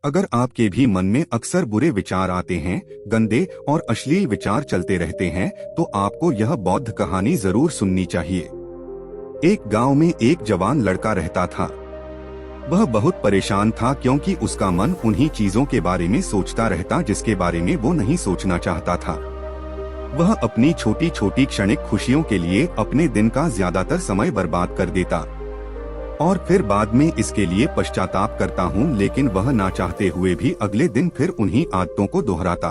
अगर आपके भी मन में अक्सर बुरे विचार आते हैं, गंदे और अश्लील विचार चलते रहते हैं, तो आपको यह बौद्ध कहानी जरूर सुननी चाहिए। एक गांव में एक जवान लड़का रहता था। वह बहुत परेशान था क्योंकि उसका मन उन्हीं चीजों के बारे में सोचता रहता जिसके बारे में वो नहीं सोचना चाहता था। वह अपनी छोटी छोटी क्षणिक खुशियों के लिए अपने दिन का ज्यादातर समय बर्बाद कर देता और फिर बाद में इसके लिए पश्चाताप करता हूँ, लेकिन वह ना चाहते हुए भी अगले दिन फिर उन्हीं आदतों को दोहराता।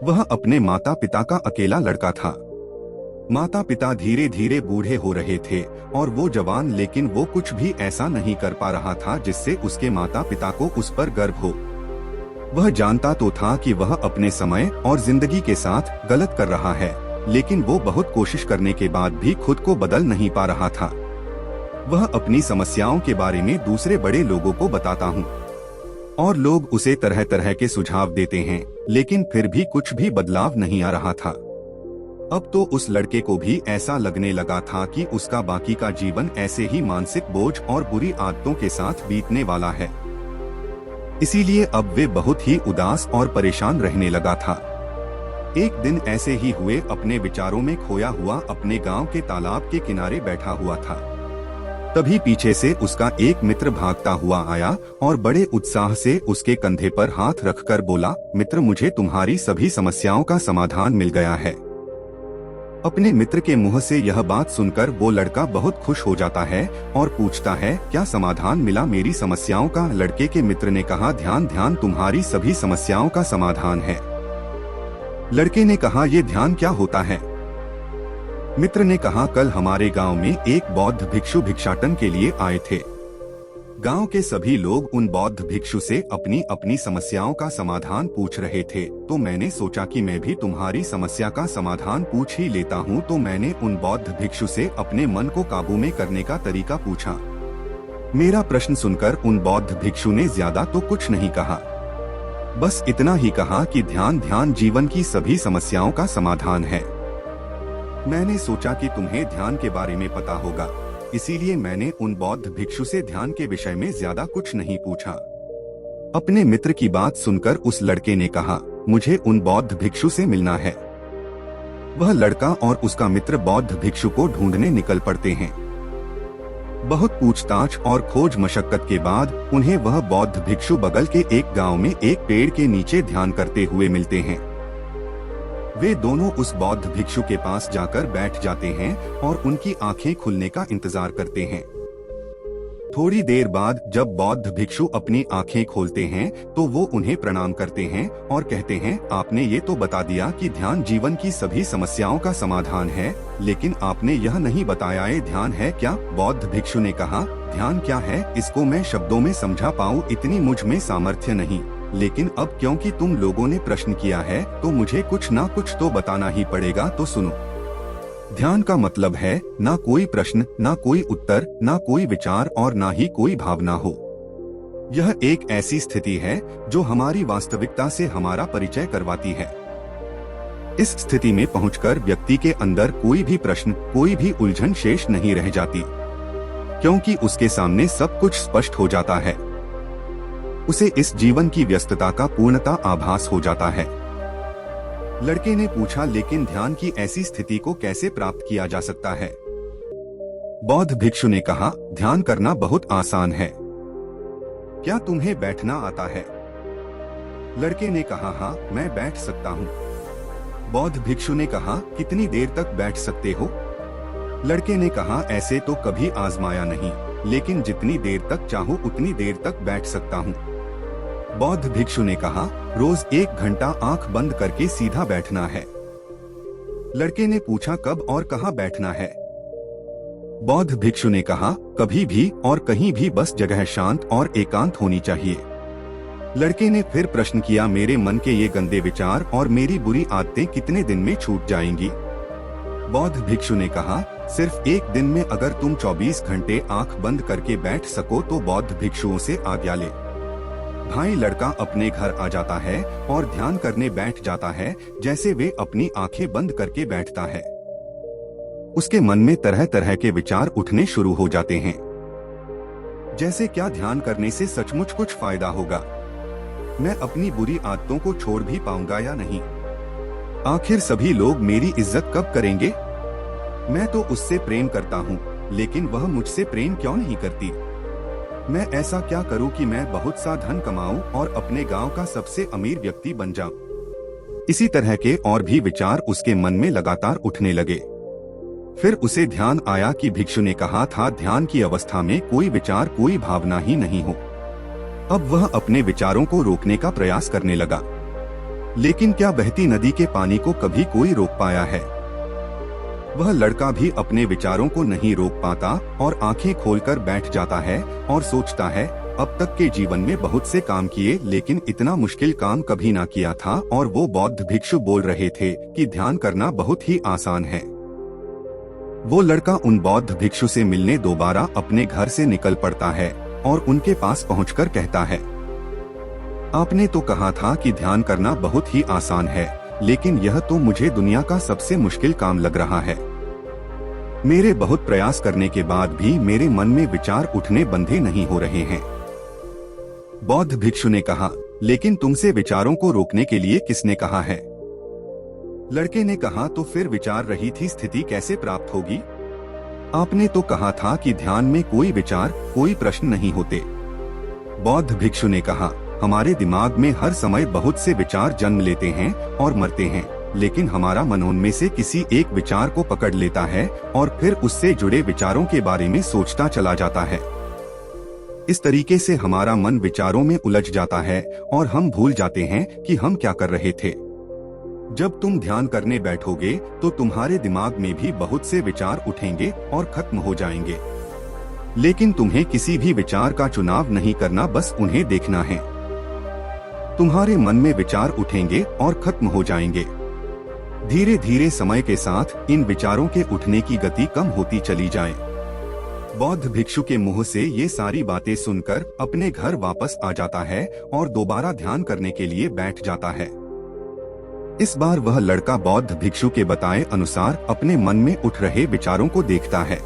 वह अपने माता पिता का अकेला लड़का था। माता पिता धीरे धीरे बूढ़े हो रहे थे और वो जवान, लेकिन वो कुछ भी ऐसा नहीं कर पा रहा था जिससे उसके माता पिता को उस पर गर्व हो। वह जानता तो था कि वह अपने समय और जिंदगी के साथ गलत कर रहा है, लेकिन वो बहुत कोशिश करने के बाद भी खुद को बदल नहीं पा रहा था। वह अपनी समस्याओं के बारे में दूसरे बड़े लोगों को बताता हूँ और लोग उसे तरह तरह के सुझाव देते हैं, लेकिन फिर भी कुछ भी बदलाव नहीं आ रहा था। अब तो उस लड़के को भी ऐसा लगने लगा था कि उसका बाकी का जीवन ऐसे ही मानसिक बोझ और बुरी आदतों के साथ बीतने वाला है। इसीलिए अब वे बहुत ही उदास और परेशान रहने लगा था। एक दिन ऐसे ही हुए अपने विचारों में खोया हुआ अपने गांव के तालाब के किनारे बैठा हुआ था। तभी पीछे से उसका एक मित्र भागता हुआ आया और बड़े उत्साह से उसके कंधे पर हाथ रखकर बोला, मित्र, मुझे तुम्हारी सभी समस्याओं का समाधान मिल गया है। अपने मित्र के मुंह से यह बात सुनकर वो लड़का बहुत खुश हो जाता है और पूछता है, क्या समाधान मिला मेरी समस्याओं का? लड़के के मित्र ने कहा, ध्यान ध्यान तुम्हारी सभी समस्याओं का समाधान है। लड़के ने कहा, ये ध्यान क्या होता है? मित्र ने कहा, कल हमारे गांव में एक बौद्ध भिक्षु भिक्षाटन के लिए आए थे। गांव के सभी लोग उन बौद्ध भिक्षु से अपनी अपनी समस्याओं का समाधान पूछ रहे थे, तो मैंने सोचा कि मैं भी तुम्हारी समस्या का समाधान पूछ ही लेता हूँ। तो मैंने उन बौद्ध भिक्षु से अपने मन को काबू में करने का तरीका पूछा। मेरा प्रश्न सुनकर उन बौद्ध भिक्षु ने ज्यादा तो कुछ नहीं कहा, बस इतना ही कहा कि ध्यान ध्यान जीवन की सभी समस्याओं का समाधान है। मैंने सोचा कि तुम्हें ध्यान के बारे में पता होगा, इसीलिए मैंने उन बौद्ध भिक्षु से ध्यान के विषय में ज्यादा कुछ नहीं पूछा। अपने मित्र की बात सुनकर उस लड़के ने कहा, मुझे उन बौद्ध भिक्षु से मिलना है। वह लड़का और उसका मित्र बौद्ध भिक्षु को ढूंढने निकल पड़ते हैं। बहुत पूछताछ और खोज मशक्कत के बाद उन्हें वह बौद्ध भिक्षु बगल के एक गांव में एक पेड़ के नीचे ध्यान करते हुए मिलते हैं। वे दोनों उस बौद्ध भिक्षु के पास जाकर बैठ जाते हैं और उनकी आंखें खुलने का इंतजार करते हैं। थोड़ी देर बाद जब बौद्ध भिक्षु अपनी आंखें खोलते हैं तो वो उन्हें प्रणाम करते हैं और कहते हैं, आपने ये तो बता दिया कि ध्यान जीवन की सभी समस्याओं का समाधान है, लेकिन आपने यह नहीं बताया ये ध्यान है क्या? बौद्ध भिक्षु ने कहा, ध्यान क्या है इसको मैं शब्दों में समझा पाऊँ इतनी मुझ में सामर्थ्य नहीं, लेकिन अब क्योंकि तुम लोगों ने प्रश्न किया है तो मुझे कुछ ना कुछ तो बताना ही पड़ेगा। तो सुनो, ध्यान का मतलब है ना कोई प्रश्न, ना कोई उत्तर, ना कोई विचार और ना ही कोई भावना हो। यह एक ऐसी स्थिति है जो हमारी वास्तविकता से हमारा परिचय करवाती है। इस स्थिति में पहुंचकर व्यक्ति के अंदर कोई भी प्रश्न, कोई भी उलझन शेष नहीं रह जाती, क्योंकि उसके सामने सब कुछ स्पष्ट हो जाता है। उसे इस जीवन की व्यस्तता का पूर्णता आभास हो जाता है। लड़के ने पूछा, लेकिन ध्यान की ऐसी स्थिति को कैसे प्राप्त किया जा सकता है? बौद्ध भिक्षु ने कहा, ध्यान करना बहुत आसान है। क्या तुम्हें बैठना आता है? लड़के ने कहा, हाँ, मैं बैठ सकता हूँ। बौद्ध भिक्षु ने कहा, कितनी देर तक बैठ सकते हो? लड़के ने कहा, ऐसे तो कभी आजमाया नहीं, लेकिन जितनी देर तक चाहूँ उतनी देर तक बैठ सकता हूँ। बौद्ध भिक्षु ने कहा, रोज 1 घंटा आंख बंद करके सीधा बैठना है। लड़के ने पूछा, कब और कहाँ बैठना है? बौद्ध भिक्षु ने कहा, कभी भी और कहीं भी, बस जगह शांत और एकांत होनी चाहिए। लड़के ने फिर प्रश्न किया, मेरे मन के ये गंदे विचार और मेरी बुरी आदतें कितने दिन में छूट जाएंगी? बौद्ध भिक्षु ने कहा, सिर्फ 1 दिन में अगर तुम 24 घंटे आंख बंद करके बैठ सको तो बौद्ध भिक्षुओं से आज्ञा ले। भाई लड़का अपने घर आ जाता है और ध्यान करने बैठ जाता है जैसे वे अपनी आंखें बंद करके बैठता है। उसके मन में तरह तरह के विचार उठने शुरू हो जाते हैं, जैसे क्या ध्यान करने से सचमुच कुछ फायदा होगा? मैं अपनी बुरी आदतों को छोड़ भी पाऊंगा या नहीं? आखिर सभी लोग मेरी इज्जत कब करेंगे? मैं तो उससे प्रेम करता हूँ, लेकिन वह मुझसे प्रेम क्यों नहीं करती? मैं ऐसा क्या करूँ कि मैं बहुत सा धन कमाऊं और अपने गांव का सबसे अमीर व्यक्ति बन जाऊं? इसी तरह के और भी विचार उसके मन में लगातार उठने लगे। फिर उसे ध्यान आया कि भिक्षु ने कहा था, ध्यान की अवस्था में कोई विचार, कोई भावना ही नहीं हो। अब वह अपने विचारों को रोकने का प्रयास करने लगा, लेकिन क्या बहती नदी के पानी को कभी कोई रोक पाया है? वह लड़का भी अपने विचारों को नहीं रोक पाता और आंखें खोलकर बैठ जाता है और सोचता है, अब तक के जीवन में बहुत से काम किए, लेकिन इतना मुश्किल काम कभी ना किया था। और वो बौद्ध भिक्षु बोल रहे थे कि ध्यान करना बहुत ही आसान है। वो लड़का उन बौद्ध भिक्षु से मिलने दोबारा अपने घर से निकल पड़ता है और उनके पास पहुंचकर कहता है, आपने तो कहा था कि ध्यान करना बहुत ही आसान है, लेकिन यह तो मुझे दुनिया का सबसे मुश्किल काम लग रहा है। मेरे बहुत प्रयास करने के बाद भी मेरे मन में विचार उठने बंधे नहीं हो रहे हैं। बौद्ध भिक्षु ने कहा, लेकिन तुमसे विचारों को रोकने के लिए किसने कहा है? लड़के ने कहा, तो फिर विचार रहित स्थिति कैसे प्राप्त होगी? आपने तो कहा था कि ध्यान में कोई विचार, कोई प्रश्न नहीं होते। बौद्ध भिक्षु ने कहा, हमारे दिमाग में हर समय बहुत से विचार जन्म लेते हैं और मरते हैं, लेकिन हमारा मन उनमें से किसी एक विचार को पकड़ लेता है और फिर उससे जुड़े विचारों के बारे में सोचता चला जाता है। इस तरीके से हमारा मन विचारों में उलझ जाता है और हम भूल जाते हैं कि हम क्या कर रहे थे। जब तुम ध्यान करने बैठोगे तो तुम्हारे दिमाग में भी बहुत से विचार उठेंगे और खत्म हो जाएंगे, लेकिन तुम्हें किसी भी विचार का चुनाव नहीं करना, बस उन्हें देखना है। तुम्हारे मन में विचार उठेंगे और खत्म हो जाएंगे। धीरे धीरे समय के साथ इन विचारों के उठने की गति कम होती चली जाए। बौद्ध भिक्षु के मुंह से ये सारी बातें सुनकर अपने घर वापस आ जाता है और दोबारा ध्यान करने के लिए बैठ जाता है। इस बार वह लड़का बौद्ध भिक्षु के बताए अनुसार अपने मन में उठ रहे विचारों को देखता है।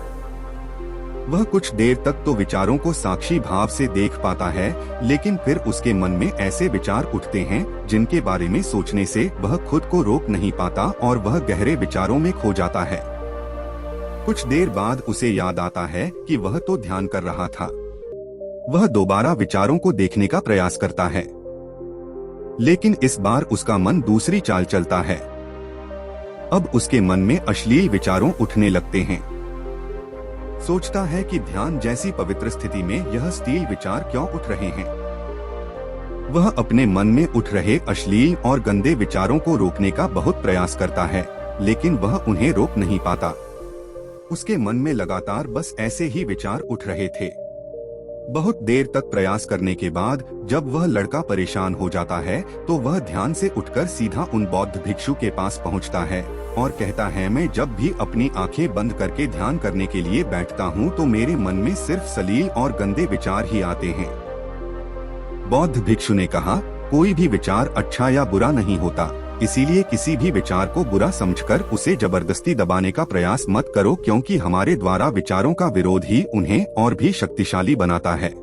वह कुछ देर तक तो विचारों को साक्षी भाव से देख पाता है, लेकिन फिर उसके मन में ऐसे विचार उठते हैं जिनके बारे में सोचने से वह खुद को रोक नहीं पाता और वह गहरे विचारों में खो जाता है। कुछ देर बाद उसे याद आता है कि वह तो ध्यान कर रहा था। वह दोबारा विचारों को देखने का प्रयास करता है, लेकिन इस बार उसका मन दूसरी चाल चलता है। अब उसके मन में अश्लील विचारों उठने लगते हैं। सोचता है कि ध्यान जैसी पवित्र स्थिति में यह अश्लील विचार क्यों उठ रहे हैं। वह अपने मन में उठ रहे अश्लील और गंदे विचारों को रोकने का बहुत प्रयास करता है, लेकिन वह उन्हें रोक नहीं पाता। उसके मन में लगातार बस ऐसे ही विचार उठ रहे थे। बहुत देर तक प्रयास करने के बाद जब वह लड़का परेशान हो जाता है तो वह ध्यान से उठकर सीधा उन बौद्ध भिक्षु के पास पहुंचता है और कहता है, मैं जब भी अपनी आंखें बंद करके ध्यान करने के लिए बैठता हूं तो मेरे मन में सिर्फ सलील और गंदे विचार ही आते हैं। बौद्ध भिक्षु ने कहा, कोई भी विचार अच्छा या बुरा नहीं होता, इसीलिए किसी भी विचार को बुरा समझकर उसे जबरदस्ती दबाने का प्रयास मत करो, क्योंकि हमारे द्वारा विचारों का विरोध ही उन्हें और भी शक्तिशाली बनाता है।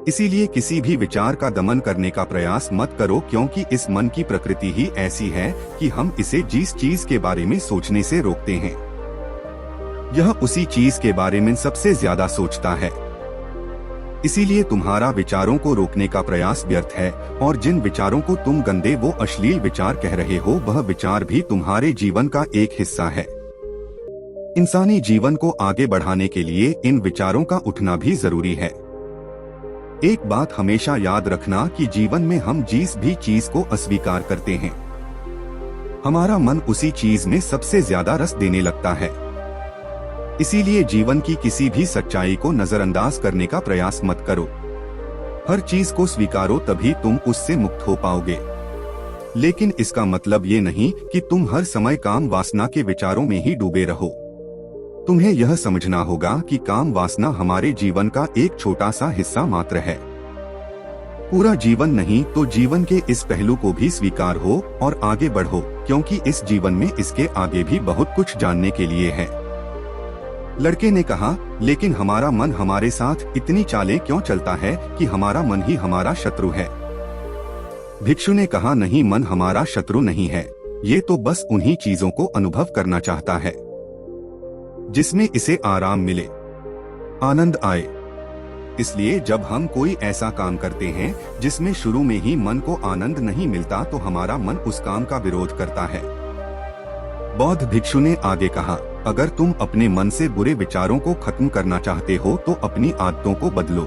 इसीलिए किसी भी विचार का दमन करने का प्रयास मत करो, क्योंकि इस मन की प्रकृति ही ऐसी है कि हम इसे जिस चीज के बारे में सोचने से रोकते हैं, यह उसी चीज के बारे में सबसे ज्यादा सोचता है। इसीलिए तुम्हारा विचारों को रोकने का प्रयास व्यर्थ है, और जिन विचारों को तुम गंदे वो अश्लील विचार कह रहे हो, वह विचार भी तुम्हारे जीवन का एक हिस्सा है। इंसानी जीवन को आगे बढ़ाने के लिए इन विचारों का उठना भी जरूरी है। एक बात हमेशा याद रखना कि जीवन में हम जिस भी चीज को अस्वीकार करते हैं, हमारा मन उसी चीज में सबसे ज्यादा रस देने लगता है। इसीलिए जीवन की किसी भी सच्चाई को नजरअंदाज करने का प्रयास मत करो। हर चीज को स्वीकारो, तभी तुम उससे मुक्त हो पाओगे। लेकिन इसका मतलब ये नहीं कि तुम हर समय काम वासना के विचारों में ही डूबे रहो। तुम्हें यह समझना होगा कि काम वासना हमारे जीवन का एक छोटा सा हिस्सा मात्र है, पूरा जीवन नहीं। तो जीवन के इस पहलू को भी स्वीकार हो और आगे बढ़ो, क्योंकि इस जीवन में इसके आगे भी बहुत कुछ जानने के लिए है। लड़के ने कहा, लेकिन हमारा मन हमारे साथ इतनी चालें क्यों चलता है कि हमारा मन ही हमारा शत्रु है। भिक्षु ने कहा, नहीं, मन हमारा शत्रु नहीं है, ये तो बस उन्हीं चीजों को अनुभव करना चाहता है जिसमें इसे आराम मिले, आनंद आए। इसलिए जब हम कोई ऐसा काम करते हैं जिसमें शुरू में ही मन को आनंद नहीं मिलता तो हमारा मन उस काम का विरोध करता है। बौद्ध भिक्षु ने आगे कहा, अगर तुम अपने मन से बुरे विचारों को खत्म करना चाहते हो तो अपनी आदतों को बदलो।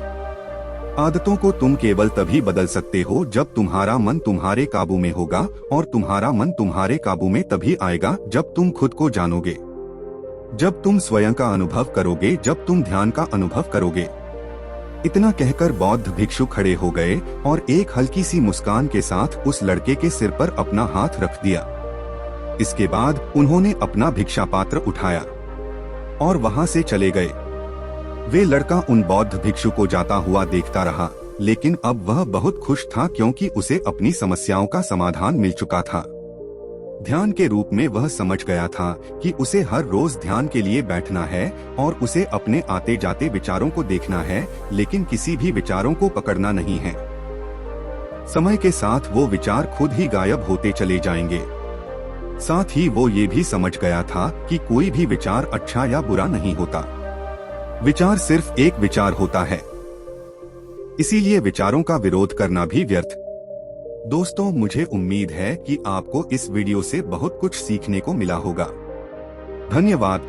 आदतों को तुम केवल तभी बदल सकते हो जब तुम्हारा मन तुम्हारे काबू में होगा, और तुम्हारा मन तुम्हारे काबू में तभी आएगा जब तुम खुद को जानोगे, जब तुम स्वयं का अनुभव करोगे, जब तुम ध्यान का अनुभव करोगे। इतना कहकर बौद्ध भिक्षु खड़े हो गए और एक हल्की सी मुस्कान के साथ उस लड़के के सिर पर अपना हाथ रख दिया। इसके बाद उन्होंने अपना भिक्षा पात्र उठाया और वहां से चले गए। वे लड़का उन बौद्ध भिक्षु को जाता हुआ देखता रहा, लेकिन अब वह बहुत खुश था क्योंकि उसे अपनी समस्याओं का समाधान मिल चुका था। ध्यान के रूप में वह समझ गया था कि उसे हर रोज ध्यान के लिए बैठना है और उसे अपने आते जाते विचारों को देखना है, लेकिन किसी भी विचारों को पकड़ना नहीं है। समय के साथ वो विचार खुद ही गायब होते चले जाएंगे। साथ ही वो ये भी समझ गया था कि कोई भी विचार अच्छा या बुरा नहीं होता, विचार सिर्फ एक विचार होता है। इसीलिए विचारों का विरोध करना भी व्यर्थ। दोस्तों, मुझे उम्मीद है कि आपको इस वीडियो से बहुत कुछ सीखने को मिला होगा। धन्यवाद।